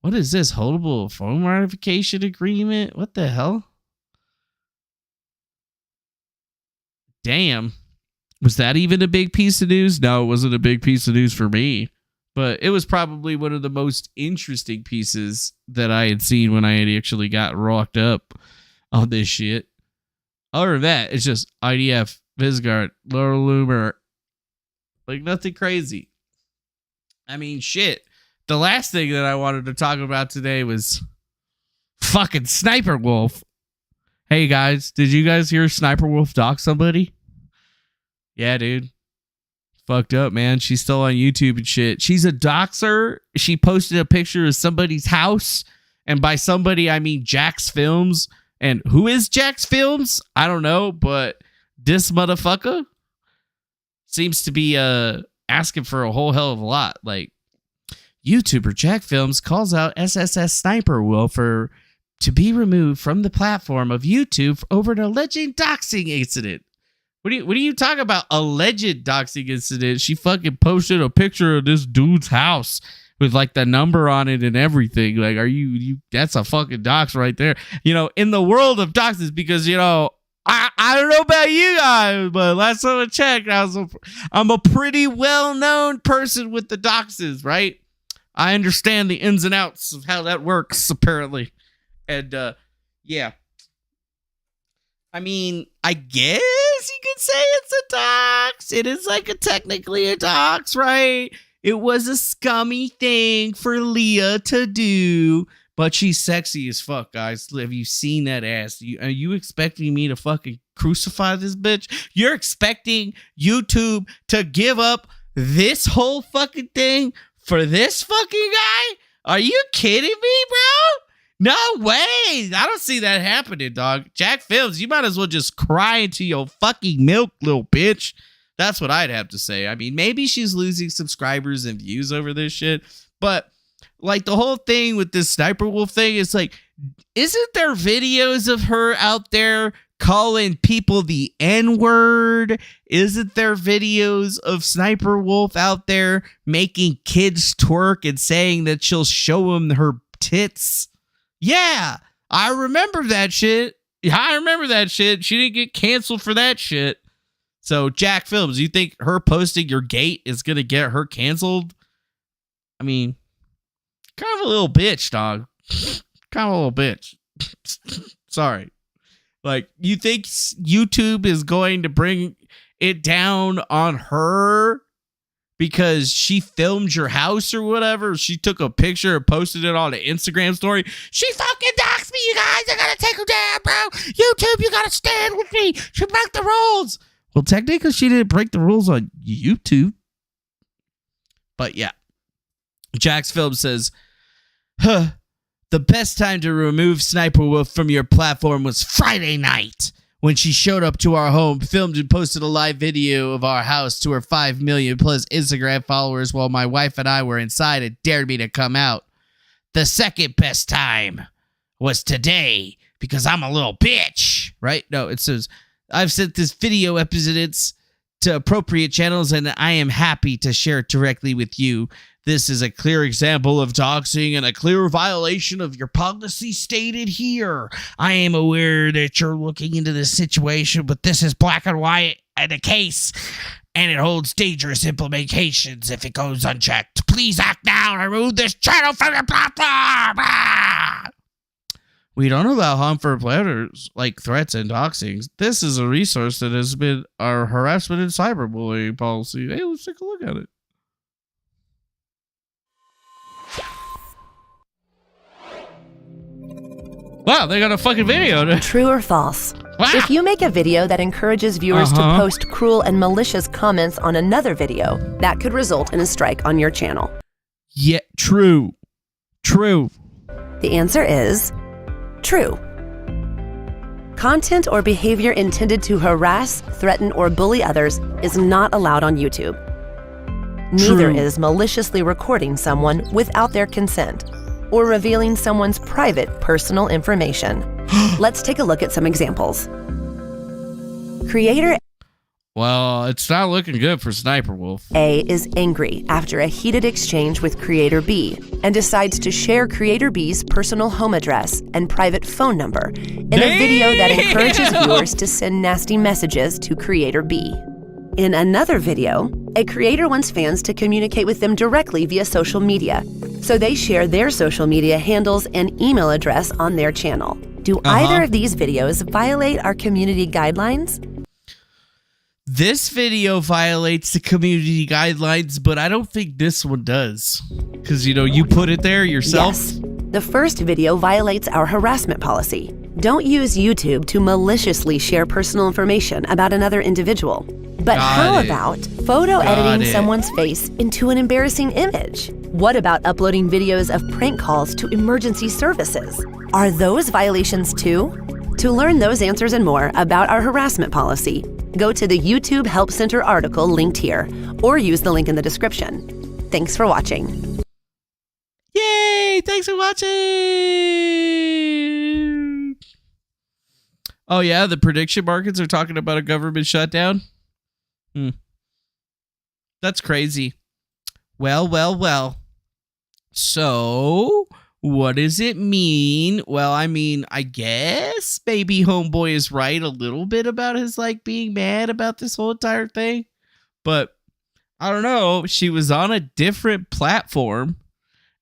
What is this? Holdable phone modification agreement? What the hell? Damn. Was that even a big piece of news? No, it wasn't a big piece of news for me. But it was probably one of the most interesting pieces that I had seen when I had actually got rocked up on this shit. Other than that, it's just IDF, Visgard, Laura Loomer. Like, nothing crazy. I mean, shit. The last thing that I wanted to talk about today was fucking Sniper Wolf. Hey guys, did you guys hear Sniper Wolf dox somebody? Yeah, dude. Fucked up, man. She's still on YouTube and shit. She's a doxer. She posted a picture of somebody's house. And by somebody, I mean Jax Films. And who is Jax Films? I don't know, but this motherfucker seems to be asking for a whole hell of a lot. Like, YouTuber Jack Films calls out SSS Sniper Wolf to be removed from the platform of YouTube over an alleged doxing incident. What are you talking about? Alleged doxing incident? She fucking posted a picture of this dude's house with like the number on it and everything. Like, are you that's a fucking dox right there. In the world of doxes, because I don't know about you guys, but last time I checked, I'm a pretty well-known person with the doxes, right? I understand the ins and outs of how that works, apparently. And, yeah. I mean, I guess you could say it's a dox. It is like technically a dox, right? It was a scummy thing for Leah to do, but she's sexy as fuck, guys. Have you seen that ass? Are you expecting me to fucking crucify this bitch? You're expecting YouTube to give up this whole fucking thing for this fucking guy? Are you kidding me, bro? No way. I don't see that happening, dog. Jack Phillips, you might as well just cry into your fucking milk, little bitch. That's what I'd have to say. I mean, maybe she's losing subscribers and views over this shit, but like the whole thing with this Sniper Wolf thing is like, isn't there videos of her out there calling people the N-word? Isn't there videos of Sniper Wolf out there making kids twerk and saying that she'll show them her tits? Yeah, I remember that shit. I remember that shit. She didn't get canceled for that shit. So, Jack Phillips, you think her posting your gate is going to get her canceled? I mean, kind of a little bitch, dog. Kind of a little bitch. Sorry. Like, you think YouTube is going to bring it down on her because she filmed your house or whatever? She took a picture and posted it on an Instagram story. She fucking doxed me, you guys. I gotta take her down, bro. YouTube, you gotta stand with me. She broke the rules. Well, technically, she didn't break the rules on YouTube. But yeah. Jax Phillips says, the best time to remove Sniper Wolf from your platform was Friday night when she showed up to our home, filmed and posted a live video of our house to her 5 million plus Instagram followers while my wife and I were inside and dared me to come out. The second best time was today because I'm a little bitch, right? No, it says, I've sent this video episodes to appropriate channels and I am happy to share it directly with you. This is a clear example of doxing and a clear violation of your policy stated here. I am aware that you're looking into this situation, but this is black and white and a case, and it holds dangerous implications if it goes unchecked. Please act now and remove this channel from your platform. Ah! We don't allow harmful players like threats and doxing. This is a resource that has been our harassment and cyberbullying policy. Hey, let's take a look at it. Wow, they got a fucking video. True or false? Wow. If you make a video that encourages viewers to post cruel and malicious comments on another video, that could result in a strike on your channel. Yeah, true. True. The answer is true. Content or behavior intended to harass, threaten, or bully others is not allowed on YouTube. Neither is maliciously recording someone without their consent or revealing someone's private personal information. Let's take a look at some examples. Creator Well, it's not looking good for Sniper Wolf. A is angry after a heated exchange with Creator B and decides to share Creator B's personal home address and private phone number in a video that encourages viewers to send nasty messages to Creator B. In another video, a creator wants fans to communicate with them directly via social media, so they share their social media handles and email address on their channel. Do either of these videos violate our community guidelines? This video violates the community guidelines, but I don't think this one does. Because, you know, you put it there yourself. Yes. The first video violates our harassment policy. Don't use YouTube to maliciously share personal information about another individual. But how about photo editing someone's face into an embarrassing image? What about uploading videos of prank calls to emergency services? Are those violations too? To learn those answers and more about our harassment policy, go to the YouTube Help Center article linked here, or use the link in the description. Thanks for watching. Yay! Thanks for watching! Oh yeah, the prediction markets are talking about a government shutdown? That's crazy. Well. So, what does it mean? Well, I mean, I guess maybe Homeboy is right a little bit about his, like, being mad about this whole entire thing. But, I don't know. She was on a different platform.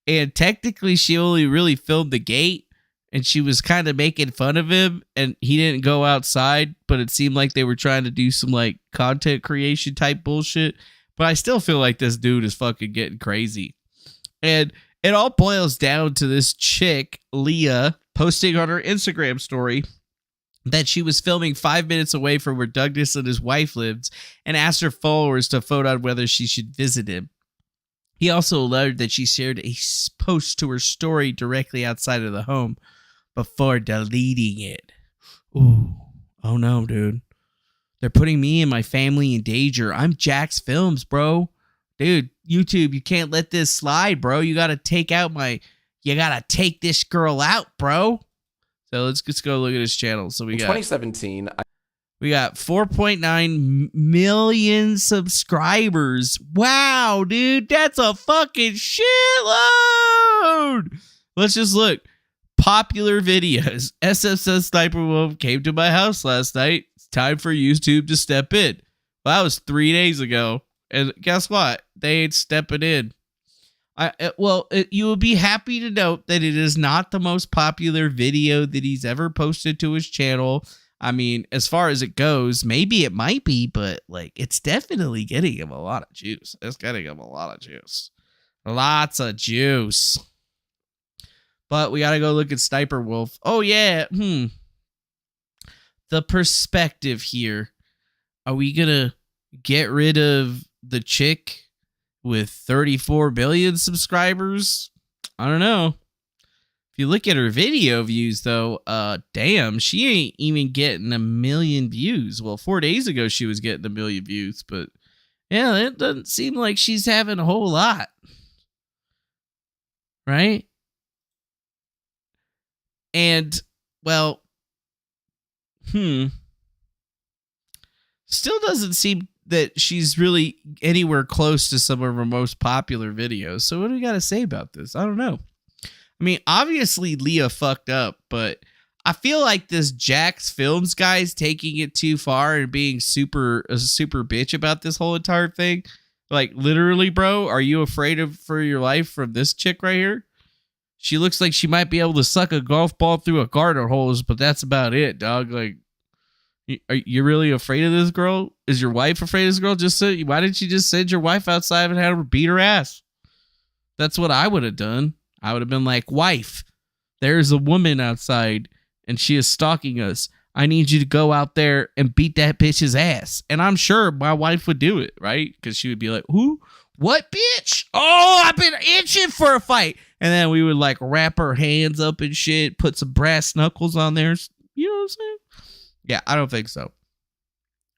And technically, she only really filmed the gate. and she was kind of making fun of him, and he didn't go outside, but it seemed like they were trying to do some like content creation type bullshit. But I still feel like this dude is fucking getting crazy. And it all boils down to this chick, Leah, posting on her Instagram story that she was filming 5 minutes away from where Douglas and his wife lived, and asked her followers to vote on whether she should visit him. He also alerted that she shared a post to her story directly outside of the home before deleting it. Ooh. Oh no, dude. They're putting me and my family in danger. I'm Jack's Films, bro. Dude, YouTube, you can't let this slide, bro. You gotta take this girl out, bro. So let's go look at his channel. So we got 2017. We got 4.9 million subscribers. Wow, dude, that's a fucking shitload. Let's just look. Popular videos. SSS Sniper Wolf came to my house last night. It's time for YouTube to step in. Well, that was 3 days ago. And guess what? They ain't stepping in. You will be happy to note that it is not the most popular video that he's ever posted to his channel. I mean, as far as it goes, maybe it might be, but like, it's definitely getting him a lot of juice. It's getting him a lot of juice. Lots of juice. But we got to go look at Sniper Wolf. Oh, yeah. The perspective here. Are we going to get rid of the chick with 34 billion subscribers? I don't know. If you look at her video views, though, damn, she ain't even getting 1 million views. Well, 4 days ago, she was getting 1 million views, but yeah, it doesn't seem like she's having a whole lot. Right? And, well, still doesn't seem that she's really anywhere close to some of her most popular videos. So what do we got to say about this? I don't know. I mean, obviously Leah fucked up, but I feel like this Jack's Films guy is taking it too far and being a super bitch about this whole entire thing. Like, literally, bro, are you afraid for your life from this chick right here? She looks like she might be able to suck a golf ball through a garter hose, but that's about it, dog. Like, are you really afraid of this girl? Is your wife afraid of this girl? Why didn't you just send your wife outside and have her beat her ass? That's what I would have done. I would have been like, wife, there's a woman outside and she is stalking us. I need you to go out there and beat that bitch's ass. And I'm sure my wife would do it, right? Because she would be like, who? What bitch? Oh, I've been itching for a fight. And then we would like wrap her hands up and shit, put some brass knuckles on there. You know what I'm saying? Yeah, I don't think so.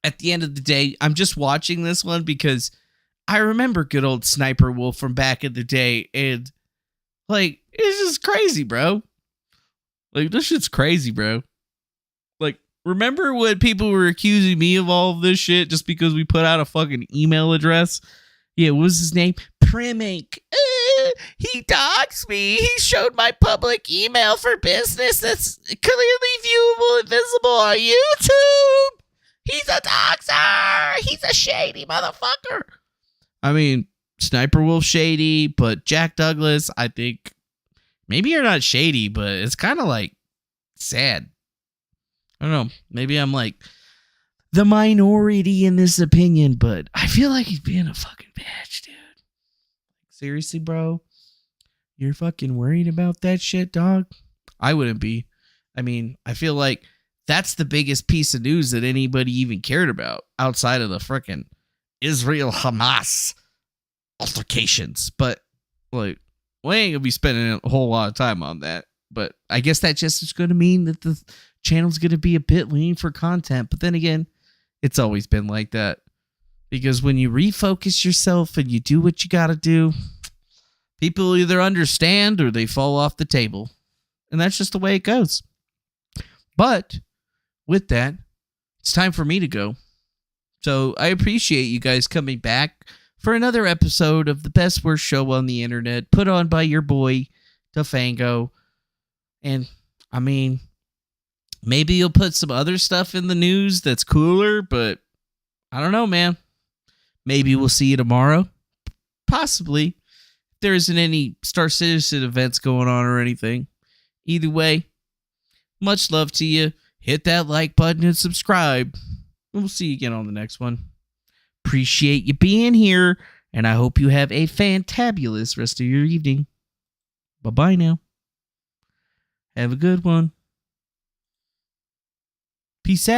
At the end of the day, I'm just watching this one because I remember good old Sniper Wolf from back in the day. And like, it's just crazy, bro. Like, this shit's crazy, bro. Like, remember when people were accusing me of all of this shit just because we put out a fucking email address? Yeah, what was his name? Primink. He doxed me. He showed my public email for business that's clearly viewable and visible on YouTube. He's a doxer. He's a shady motherfucker. I mean, Sniper Wolf shady, but Jack Douglas, I think maybe you're not shady, but it's kind of like sad. I don't know. Maybe I'm like the minority in this opinion, but I feel like he's being a fucking bitch, dude. Seriously, bro? You're fucking worried about that shit, dog? I wouldn't be. I mean, I feel like that's the biggest piece of news that anybody even cared about outside of the frickin' Israel-Hamas altercations. But, like, we ain't gonna be spending a whole lot of time on that. But I guess that just is gonna mean that the channel's gonna be a bit lean for content. But then again, it's always been like that. Because when you refocus yourself and you do what you gotta do, people either understand or they fall off the table. And that's just the way it goes. But with that, it's time for me to go. So I appreciate you guys coming back for another episode of the best worst show on the internet, put on by your boy, Defango. And, I mean, maybe you'll put some other stuff in the news that's cooler, but I don't know, man. Maybe we'll see you tomorrow. Possibly. If there isn't any Star Citizen events going on or anything. Either way, Much love to you. Hit that like button and subscribe. And we'll see you again on the next one. Appreciate you being here, and I hope you have a fantabulous rest of your evening. Bye-bye now. Have a good one. Peace out.